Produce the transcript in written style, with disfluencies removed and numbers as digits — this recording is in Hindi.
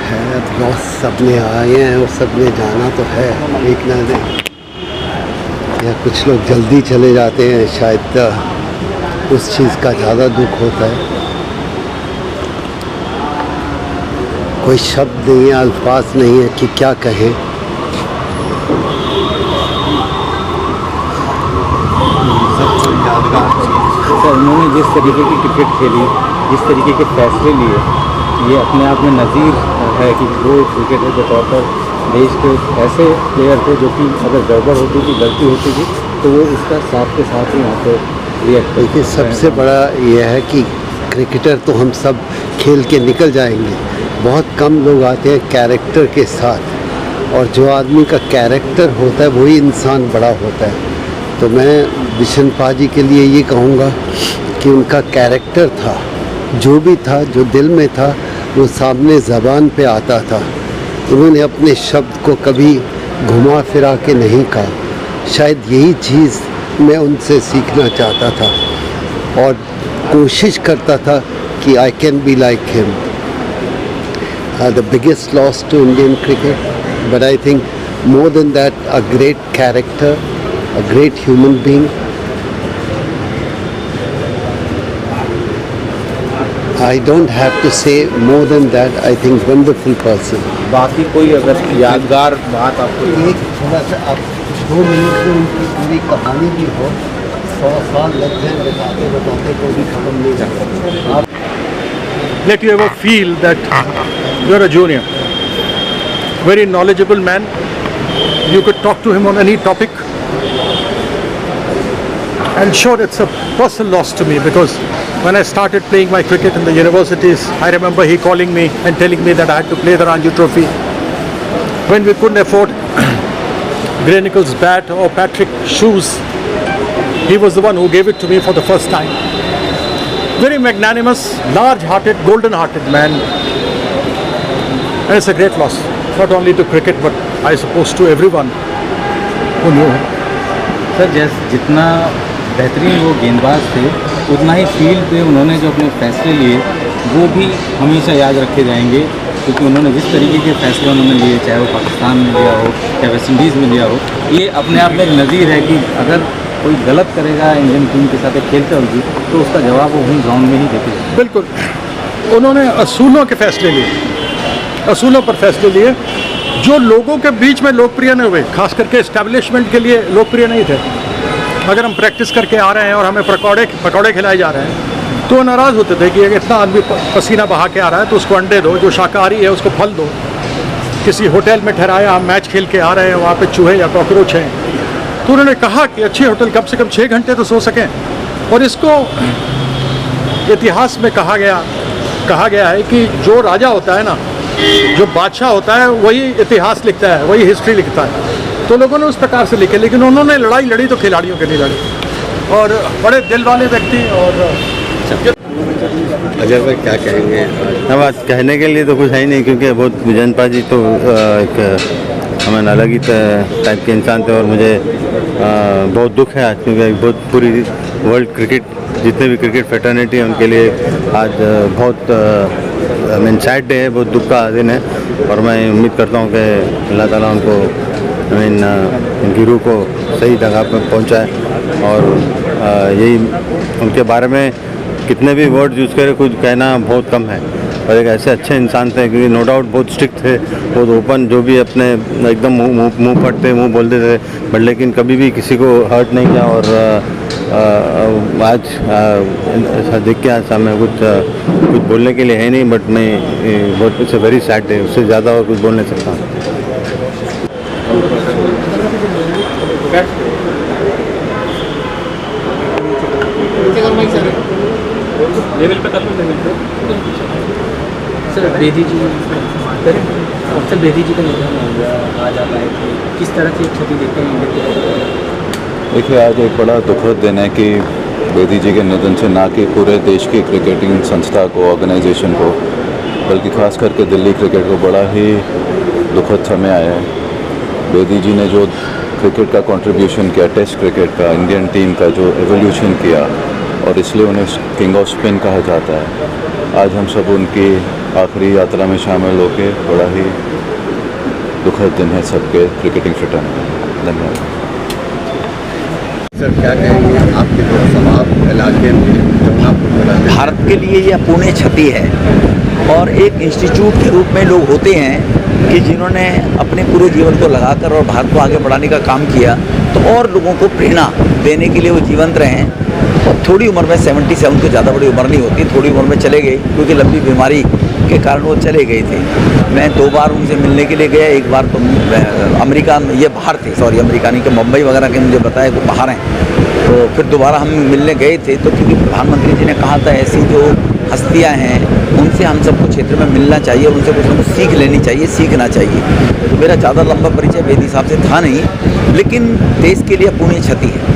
है लॉस, सब ने आए हैं और सब ने जाना तो है, एक ना या कुछ लोग जल्दी चले जाते हैं, शायद उस चीज़ का ज़्यादा दुख होता है। कोई शब्द नहीं है, अल्फाज नहीं है कि क्या कहें। सर, उन्होंने जिस तरीके की क्रिकेट खेली, जिस तरीके के फैसले लिए, ये अपने आप में नज़ीर है कि वो क्रिकेटर के तौर पर देश के ऐसे प्लेयर थे जो कि अगर गड़बड़ होती थी, गलती होती थी, तो वो उसका साथ के साथ ही यहाँ पे रिएक्ट। देखिए, सबसे बड़ा ये है कि क्रिकेटर तो हम सब खेल के निकल जाएंगे, बहुत कम लोग आते हैं कैरेक्टर के साथ, और जो आदमी का कैरेक्टर होता है वही इंसान बड़ा होता है। तो मैं बिशन पाजी के लिए ये कहूँगा कि उनका कैरेक्टर था, जो भी था, जो दिल में था, वो सामने ज़बान पे आता था। उन्होंने अपने शब्द को कभी घुमा फिरा के नहीं कहा। शायद यही चीज़ मैं उनसे सीखना चाहता था और कोशिश करता था कि I can be like him. The biggest loss to Indian cricket, but I think more than that a great character, a great human being. I don't have to say more than that. I think wonderful person. बाकी कोई अगर यादगार बात आपको एक थोड़ा सा आप 2 मिनट में उनकी पूरी कहानी भी हो, 100 साल लग जाए बताते बताते कोई भी खत्म नहीं कर सकता। Let you ever feel that you're a junior, very knowledgeable man. You could talk to him on any topic. And sure, it's a personal loss to me because when I started playing my cricket in the universities, I remember he calling me and telling me that I had to play the Ranji Trophy. When we couldn't afford Gray Nichols' bat or Patrick shoes, he was the one who gave it to me for the first time. Very magnanimous, large-hearted, golden-hearted man. And it's a great loss, not only to cricket but I suppose to everyone who knew him. Sir, जितना बेहतरीन वो गेंदबाज थे, उतना ही फील्ड पे उन्होंने जो अपने फैसले लिए वो भी हमेशा याद रखे जाएंगे, क्योंकि उन्होंने जिस तरीके के फैसले उन्होंने लिए, चाहे वो पाकिस्तान में लिया हो या वेस्ट इंडीज़ में लिया हो, ये अपने आप में एक नज़ीर है कि अगर कोई गलत करेगा इंडियन टीम के साथ खेलते होगी तो उसका जवाब वो वहीं ग्राउंड में ही देते। बिल्कुल, उन्होंने असूलों के फैसले लिए, असूलों पर फैसले लिए जो लोगों के बीच में लोकप्रिय नहीं हुए, खास करके इस्टेब्लिशमेंट के लिए लोकप्रिय नहीं थे। अगर हम प्रैक्टिस करके आ रहे हैं और हमें पकौड़े खिलाए जा रहे हैं तो नाराज़ होते थे कि अगर इतना आदमी पसीना बहा के आ रहा है तो उसको अंडे दो, जो शाकाहारी है उसको फल दो। किसी होटल में ठहराया, हम मैच खेल के आ रहे हैं, वहाँ पे चूहे या कॉकरोच हैं, तो उन्होंने कहा कि अच्छे होटल कम से कम 6 घंटे तो सो सकें। और इसको इतिहास में कहा गया है कि जो राजा होता है ना, जो बादशाह होता है, वही इतिहास लिखता है, वही हिस्ट्री लिखता है। तो लोगों ने उस प्रकार से लिखे, लेकिन उन्होंने लड़ाई लड़ी तो खिलाड़ियों के लिए लड़ी, और बड़े दिल वाले व्यक्ति। और अजय भाई क्या कहेंगे? अब बात कहने के लिए तो कुछ है ही नहीं, क्योंकि बहुत बिशन पाजी तो एक हमें अलग ही टाइप के इंसान थे, और मुझे बहुत दुख है आज, क्योंकि बहुत पूरी वर्ल्ड क्रिकेट, जितने भी क्रिकेट फेटर्निटी है उनके लिए आज बहुत सैड डे है, बहुत दुख का दिन है। और मैं उम्मीद करता हूँ कि अल्लाह ताला उनको इनकी रूह को सही जगह पर पहुँचाए, और यही उनके बारे में कितने भी वर्ड यूज़ करें, कुछ कहना बहुत कम है। और एक ऐसे अच्छे इंसान थे, क्योंकि नो डाउट बहुत स्ट्रिक्ट थे, बहुत ओपन, जो भी अपने एकदम मुँह फटते मुँह बोलते थे, बट लेकिन कभी भी किसी को हर्ट नहीं किया। और आज ऐसा देख के आज मैं कुछ बोलने के लिए है नहीं, बट मैं बहुत कुछ वेरी सैड है, उससे ज़्यादा और कुछ बोल नहीं सकता। सर, बेदी जी अफसल बेदी जी का निधन हो गया, आज आप आए थे, किस तरह से क्षति देखते हैं? देखिए, आज एक बड़ा दुखद दिन है कि बेदी जी के निधन से ना कि पूरे देश की क्रिकेटिंग संस्था को, ऑर्गेनाइजेशन को, बल्कि खास करके दिल्ली क्रिकेट को बड़ा ही दुखद समय आया है। बेदी जी ने जो क्रिकेट का कंट्रीब्यूशन किया, टेस्ट क्रिकेट का, इंडियन टीम का जो एवोल्यूशन किया, और इसलिए उन्हें किंग ऑफ स्पिन कहा जाता है। आज हम सब उनकी आखिरी यात्रा में शामिल होकर बड़ा ही दुखद दिन है सबके क्रिकेटिंग फ्रेटर्निटी में। धन्यवाद। सर क्या कहेंगे आपके जो समाज इलाके में जमुनापुर भारत के लिए यह पुण्य क्षति है और एक इंस्टीट्यूट के रूप में लोग होते हैं कि जिन्होंने अपने पूरे जीवन को लगाकर और भारत को आगे बढ़ाने का काम किया, तो और लोगों को प्रेरणा देने के लिए वो जीवंत रहें। और थोड़ी उम्र में 77 को ज़्यादा बड़ी उम्र नहीं होती, थोड़ी उम्र में चले गए क्योंकि लंबी बीमारी के कारण वो चले गए थे। मैं 2 बार उनसे मिलने के लिए गया, एक बार तो अमेरिका में, ये बाहर थे, सॉरी अमेरिका नहीं, कि मुंबई वगैरह के मुझे बताया वो बाहर हैं। तो फिर दोबारा हम मिलने गए थे, तो क्योंकि प्रधानमंत्री जी ने कहा था ऐसी जो हस्तियां हैं उनसे हम सबको क्षेत्र में मिलना चाहिए, उनसे कुछ ना कुछ सीख लेनी चाहिए, सीखना चाहिए। तो मेरा ज़्यादा लंबा परिचय बेदी साहब से था नहीं, लेकिन देश के लिए पुण्य क्षति है।